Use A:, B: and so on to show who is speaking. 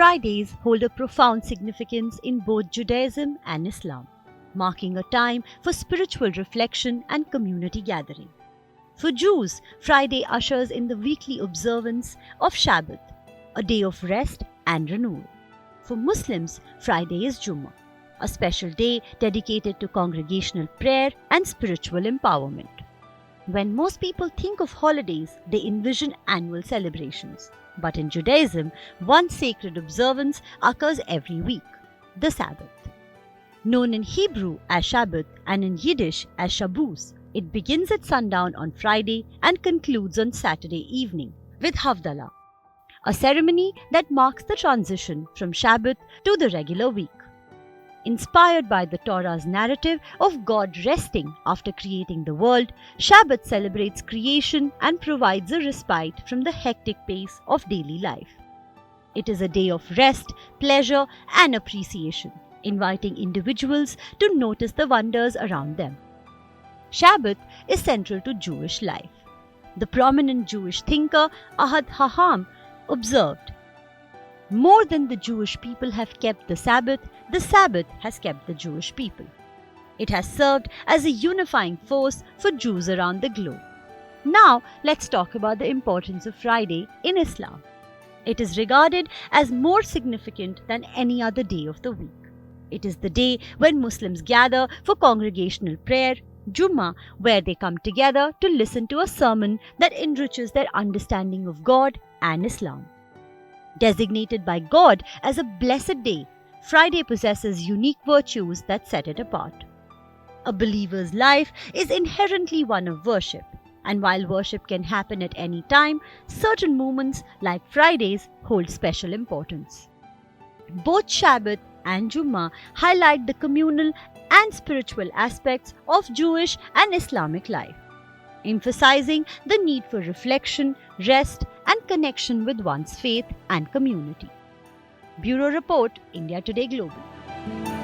A: Fridays hold a profound significance in both Judaism and Islam, marking a time for spiritual reflection and community gathering. For Jews, Friday ushers in the weekly observance of Shabbat, a day of rest and renewal. For Muslims, Friday is Jummah, a special day dedicated to congregational prayer and spiritual empowerment. When most people think of holidays, they envision annual celebrations. But in Judaism, one sacred observance occurs every week, the Sabbath. Known in Hebrew as Shabbat and in Yiddish as Shabbos, it begins at sundown on Friday and concludes on Saturday evening with Havdalah, a ceremony that marks the transition from Shabbat to the regular week. Inspired by the Torah's narrative of God resting after creating the world, Shabbat celebrates creation and provides a respite from the hectic pace of daily life. It is a day of rest, pleasure, and appreciation, inviting individuals to notice the wonders around them. Shabbat is central to Jewish life. The prominent Jewish thinker Ahad Haham observed, "More than the Jewish people have kept the Sabbath has kept the Jewish people. It has served as a unifying force for Jews around the globe." Now, let's talk about the importance of Friday in Islam. It is regarded as more significant than any other day of the week. It is the day when Muslims gather for congregational prayer, Jummah, where they come together to listen to a sermon that enriches their understanding of God and Islam. Designated by God as a blessed day, Friday possesses unique virtues that set it apart. A believer's life is inherently one of worship, and while worship can happen at any time, certain moments like Fridays hold special importance. Both Shabbat and Jummah highlight the communal and spiritual aspects of Jewish and Islamic life, emphasizing the need for reflection, rest, and connection with one's faith and community. Bureau Report, India Today Global.